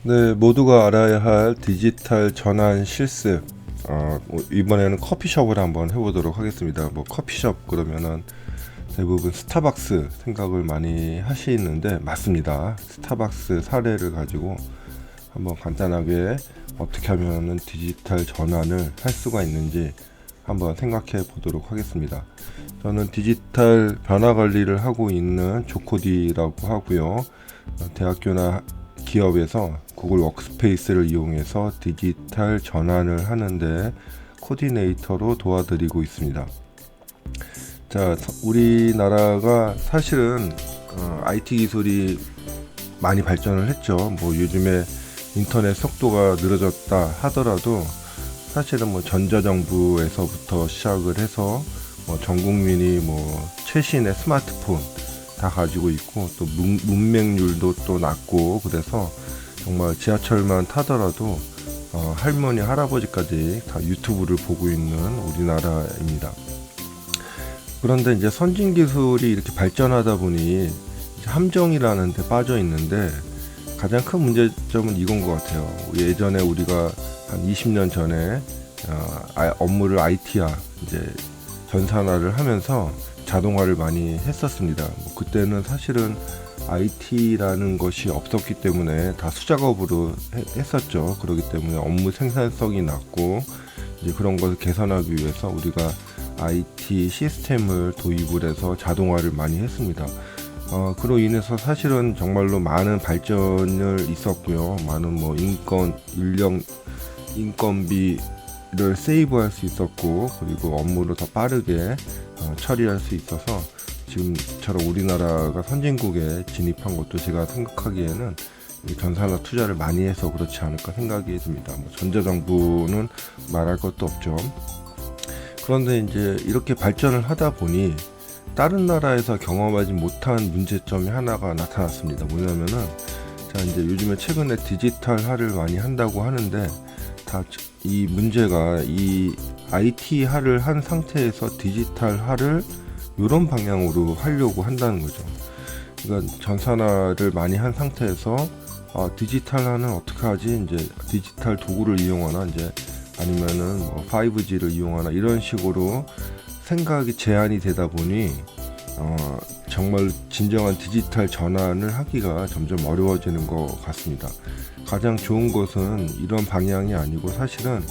네, 모두가 알아야 할 디지털 전환 실습. 이번에는 커피숍을 한번 해보도록 하겠습니다. 뭐 커피숍 그러면은 대부분 스타벅스 생각을 많이 하시는데 맞습니다. 스타벅스 사례를 가지고 한번 간단하게 어떻게 하면은 디지털 전환을 할 수가 있는지 한번 생각해 보도록 하겠습니다. 저는 디지털 변화 관리를 하고 있는 조코디라고 하고요. 대학교나 기업에서 구글 워크스페이스를 이용해서 디지털 전환을 하는데 코디네이터로 도와드리고 있습니다. 자, 우리나라가 사실은 IT 기술이 많이 발전을 했죠. 뭐 요즘에 인터넷 속도가 늘어졌다 하더라도 사실은 뭐 전자정부에서부터 시작을 해서 뭐 전 국민이 뭐 최신의 스마트폰 다 가지고 있고 또 문맹률도 또 낮고 그래서 정말 지하철만 타더라도 할머니 할아버지까지 다 유튜브를 보고 있는 우리나라입니다. 그런데 이제 선진 기술이 이렇게 발전하다 보니 함정이라는 데 빠져 있는데 가장 큰 문제점은 이건 것 같아요. 예전에 우리가 한 20년 전에 업무를 IT화 이제 전산화를 하면서 자동화를 많이 했었습니다. 뭐 그때는 사실은 IT라는 것이 없었기 때문에 다 수작업으로 했었죠. 그렇기 때문에 업무 생산성이 낮고 이제 그런 것을 개선하기 위해서 우리가 IT 시스템을 도입을 해서 자동화를 많이 했습니다. 그로 인해서 사실은 정말로 많은 발전을 있었고요. 많은 뭐 인건비를 세이브할 수 있었고 그리고 업무를 더 빠르게 처리할 수 있어서 지금처럼 우리나라가 선진국에 진입한 것도 제가 생각하기에는 전산화 투자를 많이 해서 그렇지 않을까 생각이 듭니다. 뭐 전자정부는 말할 것도 없죠. 그런데 이제 이렇게 발전을 하다 보니 다른 나라에서 경험하지 못한 문제점이 하나가 나타났습니다. 뭐냐면은 자 이제 요즘에 최근에 디지털화를 많이 한다고 하는데 다 이 문제가 이 IT화를 한 상태에서 디지털화를 이런 방향으로 하려고 한다는 거죠. 그러니까 전산화를 많이 한 상태에서 디지털화는 어떻게 하지? 이제 디지털 도구를 이용하나 이제 아니면은 뭐 5G를 이용하나 이런 식으로 생각이 제한이 되다 보니 정말 진정한 디지털 전환을 하기가 점점 어려워지는 것 같습니다. 가장 좋은 것은 이런 방향이 아니고 사실은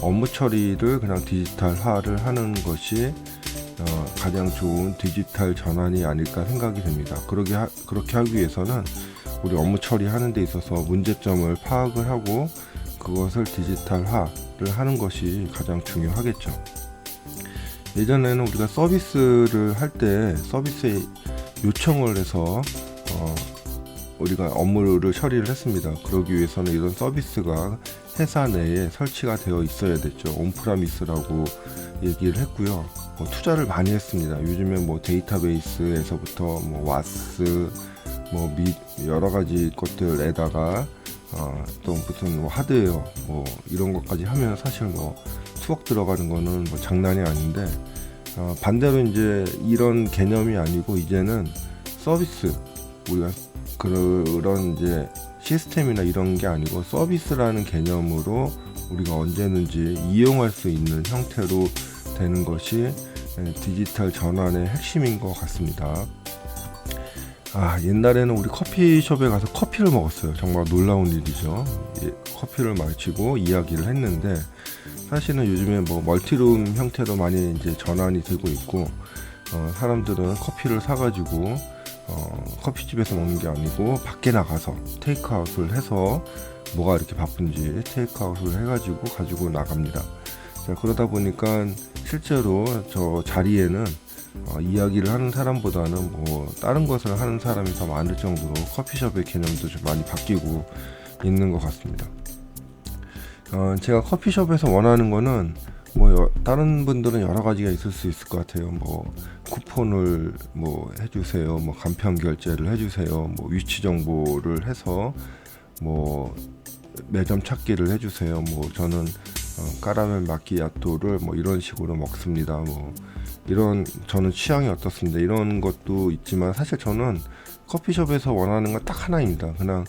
업무 처리를 그냥 디지털화를 하는 것이 가장 좋은 디지털 전환이 아닐까 생각이 됩니다. 그렇게 하기 위해서는 우리 업무 처리하는 데 있어서 문제점을 파악을 하고 그것을 디지털화를 하는 것이 가장 중요하겠죠. 예전에는 우리가 서비스를 할 때 서비스에 요청을 해서 우리가 업무를 처리를 했습니다. 그러기 위해서는 이런 서비스가 회사 내에 설치가 되어 있어야 됐죠. 온프라미스라고 얘기를 했고요. 투자를 많이 했습니다. 요즘에 뭐 데이터베이스에서부터 뭐 와스 뭐 여러 가지 것들에다가 또 무슨 뭐 하드웨어 뭐 이런 것까지 하면 사실 뭐 수억 들어가는 거는 뭐 장난이 아닌데 반대로 이제 이런 개념이 아니고 이제는 서비스 우리가 그런 이제 시스템이나 이런 게 아니고 서비스라는 개념으로 우리가 언제든지 이용할 수 있는 형태로 되는 것이 디지털 전환의 핵심인 것 같습니다. 옛날에는 우리 커피숍에 가서 커피를 먹었어요. 정말 놀라운 일이죠. 커피를 마시고 이야기를 했는데 사실은 요즘에 뭐 멀티룸 형태로 많이 이제 전환이 되고 있고 사람들은 커피를 사가지고 커피집에서 먹는 게 아니고 밖에 나가서 테이크아웃을 해서 뭐가 이렇게 바쁜지 테이크아웃을 해가지고 가지고 나갑니다. 자, 그러다 보니까 실제로 저 자리에는 이야기를 하는 사람보다는 뭐 다른 것을 하는 사람이 더 많을 정도로 커피숍의 개념도 좀 많이 바뀌고 있는 것 같습니다. 제가 커피숍에서 원하는 거는 뭐 다른 분들은 여러 가지가 있을 수 있을 것 같아요. 뭐 쿠폰을 뭐 해주세요, 뭐 간편 결제를 해주세요, 뭐 위치 정보를 해서 뭐 매점 찾기를 해주세요. 뭐 저는 까라멜 마키아토를 뭐 이런 식으로 먹습니다. 뭐 이런 저는 취향이 어떻습니다. 이런 것도 있지만 사실 저는 커피숍에서 원하는 건 딱 하나입니다. 그냥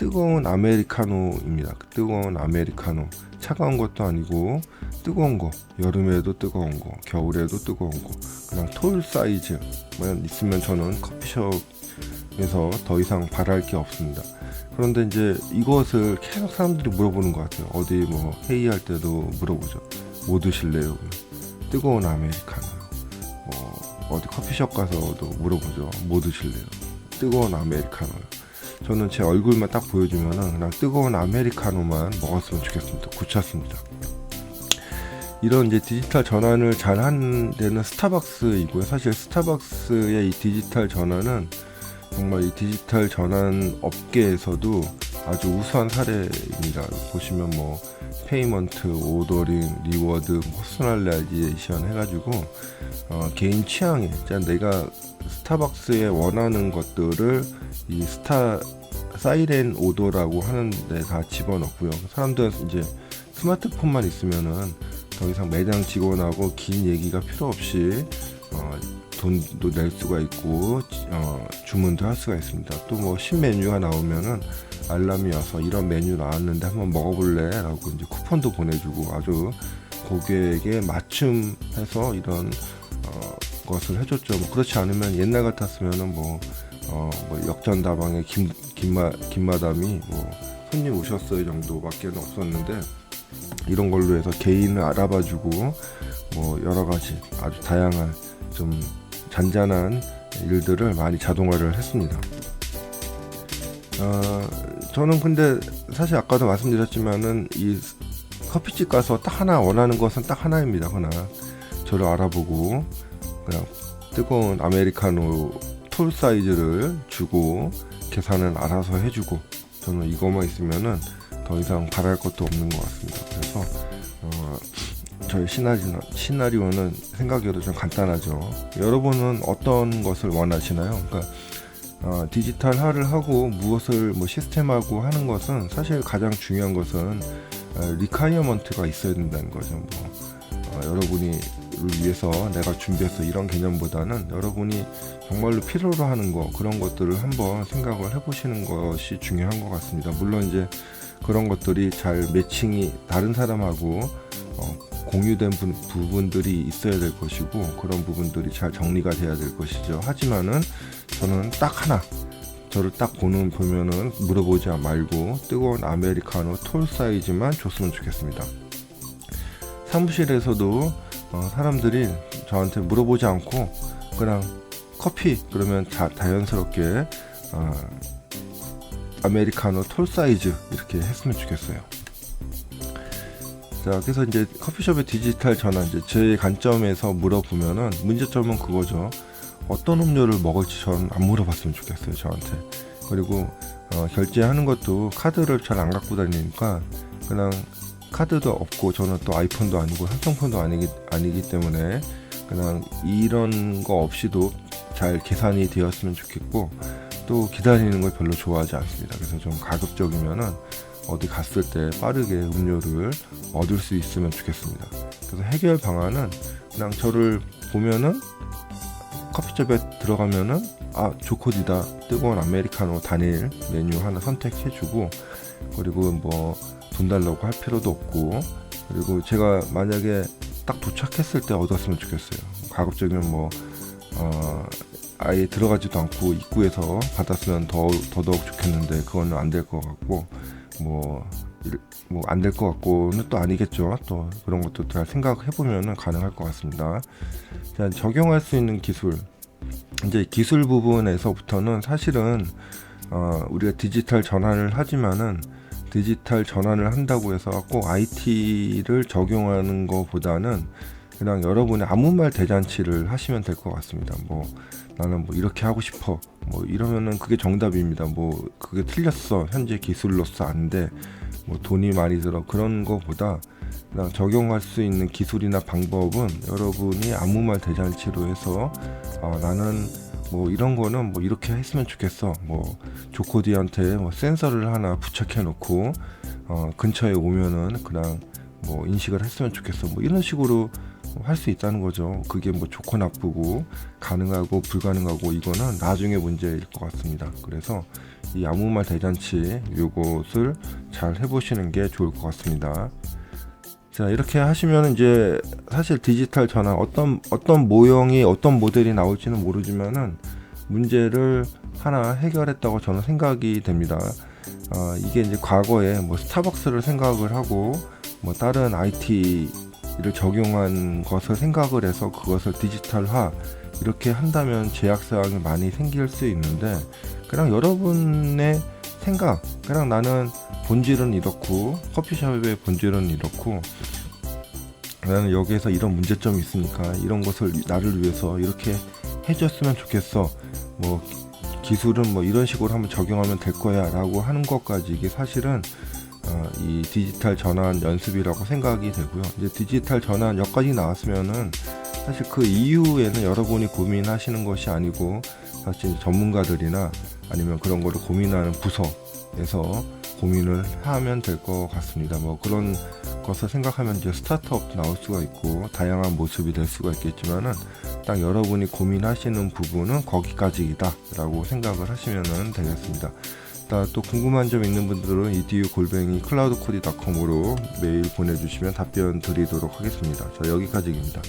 뜨거운 아메리카노입니다. 뜨거운 아메리카노. 차가운 것도 아니고 뜨거운 거, 여름에도 뜨거운 거, 겨울에도 뜨거운 거, 그냥 톨 사이즈만 있으면 저는 커피숍에서 더 이상 바랄 게 없습니다. 그런데 이제 이것을 계속 사람들이 물어보는 것 같아요. 어디 뭐 회의할 때도 물어보죠. 뭐 드실래요? 뜨거운 아메리카노요. 뭐 어디 커피숍 가서도 물어보죠. 뭐 드실래요? 뜨거운 아메리카노요. 저는 제 얼굴만 딱 보여주면은 그냥 뜨거운 아메리카노만 먹었으면 좋겠습니다. 굳혔습니다. 이런 이제 디지털 전환을 잘 하는 데는 스타벅스이고요. 사실 스타벅스의 이 디지털 전환은 정말 이 디지털 전환 업계에서도 아주 우수한 사례입니다. 보시면 뭐 페이먼트, 오더링, 리워드, 퍼스널라이제이션 해가지고 개인 취향에 내가 스타벅스에 원하는 것들을 이 사이렌 오더라고 하는데 다 집어넣고요. 사람들은 이제 스마트폰만 있으면은 더 이상 매장 직원하고 긴 얘기가 필요 없이 돈도 낼 수가 있고 주문도 할 수가 있습니다. 또 뭐 신메뉴가 나오면은 알람이 와서 이런 메뉴 나왔는데 한번 먹어볼래? 라고 이제 쿠폰도 보내주고 아주 고객에게 맞춤해서 이런 것을 해줬죠. 뭐 그렇지 않으면 옛날 같았으면은 뭐 역전다방의 김마담이 뭐 손님 오셨어요 정도밖에 없었는데 이런 걸로 해서 개인을 알아봐주고 뭐 여러 가지 아주 다양한 좀 잔잔한 일들을 많이 자동화를 했습니다. 저는 근데 사실 아까도 말씀드렸지만은 이 커피집 가서 딱 하나 원하는 것은 딱 하나입니다. 그냥 저를 알아보고 그냥 뜨거운 아메리카노 톨 사이즈를 주고 계산은 알아서 해주고 저는 이것만 있으면은 더 이상 바랄 것도 없는 것 같습니다. 그래서 저희 시나리오는 생각해도 좀 간단하죠. 여러분은 어떤 것을 원하시나요? 그러니까 디지털화를 하고 무엇을 뭐 시스템하고 하는 것은 사실 가장 중요한 것은 리콰이어먼트가 있어야 된다는 거죠. 여러분이 위해서 내가 준비해서 이런 개념보다는 여러분이 정말로 필요로 하는 거 그런 것들을 한번 생각을 해보시는 것이 중요한 것 같습니다. 물론 이제 그런 것들이 잘 매칭이 다른 사람하고 공유된 부분들이 있어야 될 것이고 그런 부분들이 잘 정리가 돼야 될 것이죠. 하지만은 저는 딱 하나 저를 딱 보면은 물어보지 말고 뜨거운 아메리카노 톨 사이즈만 줬으면 좋겠습니다. 사무실에서도 사람들이 저한테 물어보지 않고 그냥 커피 그러면 자연스럽게 아메리카노 톨 사이즈 이렇게 했으면 좋겠어요. 자, 그래서 이제 커피숍의 디지털 전환 이제 제 관점에서 물어보면은 문제점은 그거죠. 어떤 음료를 먹을지 저는 안 물어봤으면 좋겠어요, 저한테. 그리고 결제하는 것도 카드를 잘 안 갖고 다니니까 그냥 카드도 없고 저는 또 아이폰도 아니고 삼성폰도 아니기 때문에 그냥 이런 거 없이도 잘 계산이 되었으면 좋겠고 또 기다리는 걸 별로 좋아하지 않습니다. 그래서 좀 가급적이면은 어디 갔을 때 빠르게 음료를 얻을 수 있으면 좋겠습니다. 그래서 해결 방안은 그냥 저를 보면은 커피숍에 들어가면은 조코디다 뜨거운 아메리카노 단일 메뉴 하나 선택해주고 그리고 뭐 돈 달라고 할 필요도 없고 그리고 제가 만약에 딱 도착했을 때 얻었으면 좋겠어요. 가급적이면 뭐 아예 들어가지도 않고 입구에서 받았으면 더더욱 좋겠는데 그거는 안 될 것 같고 뭐 안 될 것 같고는 또 아니겠죠. 또 그런 것도 잘 생각해 보면은 가능할 것 같습니다. 자, 적용할 수 있는 기술 이제 기술 부분에서부터는 사실은 우리가 디지털 전환을 하지만은 디지털 전환을 한다고 해서 꼭 IT를 적용하는 것보다는 그냥 여러분의 아무 말 대잔치를 하시면 될 것 같습니다. 뭐 나는 뭐 이렇게 하고 싶어 뭐 이러면은 그게 정답입니다. 뭐 그게 틀렸어 현재 기술로서 안 돼 뭐 돈이 많이 들어 그런 거보다 그냥 적용할 수 있는 기술이나 방법은 여러분이 아무 말 대잔치로 해서 나는 뭐 이런 거는 뭐 이렇게 했으면 좋겠어. 뭐 조코디한테 뭐 센서를 하나 부착해 놓고 근처에 오면은 그냥 뭐 인식을 했으면 좋겠어. 뭐 이런 식으로 할 수 있다는 거죠. 그게 뭐 좋고 나쁘고 가능하고 불가능하고 이거는 나중에 문제일 것 같습니다. 그래서 이 아무 말 대잔치 요것을 잘 해보시는 게 좋을 것 같습니다. 자, 이렇게 하시면 이제 사실 디지털 전환 어떤 모형이 어떤 모델이 나올지는 모르지만은 문제를 하나 해결했다고 저는 생각이 됩니다. 이게 이제 과거에 뭐 스타벅스를 생각을 하고 뭐 다른 IT를 적용한 것을 생각을 해서 그것을 디지털화 이렇게 한다면 제약사항이 많이 생길 수 있는데, 그냥 여러분의 생각, 그냥 나는 본질은 이렇고 커피숍의 본질은 이렇고 나는 여기에서 이런 문제점이 있으니까 이런 것을 나를 위해서 이렇게 해줬으면 좋겠어, 뭐 기술은 뭐 이런 식으로 한번 적용하면 될 거야 라고 하는 것까지, 이게 사실은 이 디지털 전환 연습이라고 생각이 되고요. 이제 디지털 전환 여기까지 나왔으면은 사실 그 이후에는 여러분이 고민하시는 것이 아니고 사실 전문가들이나 아니면 그런 거를 고민하는 부서에서 고민을 하면 될 것 같습니다. 뭐 그런 것을 생각하면 이제 스타트업도 나올 수가 있고 다양한 모습이 될 수가 있겠지만은 딱 여러분이 고민하시는 부분은 거기까지이다 라고 생각을 하시면 되겠습니다. 또 궁금한 점 있는 분들은 edu@cloudcoding.com으로 메일 보내주시면 답변 드리도록 하겠습니다. 자, 여기까지입니다.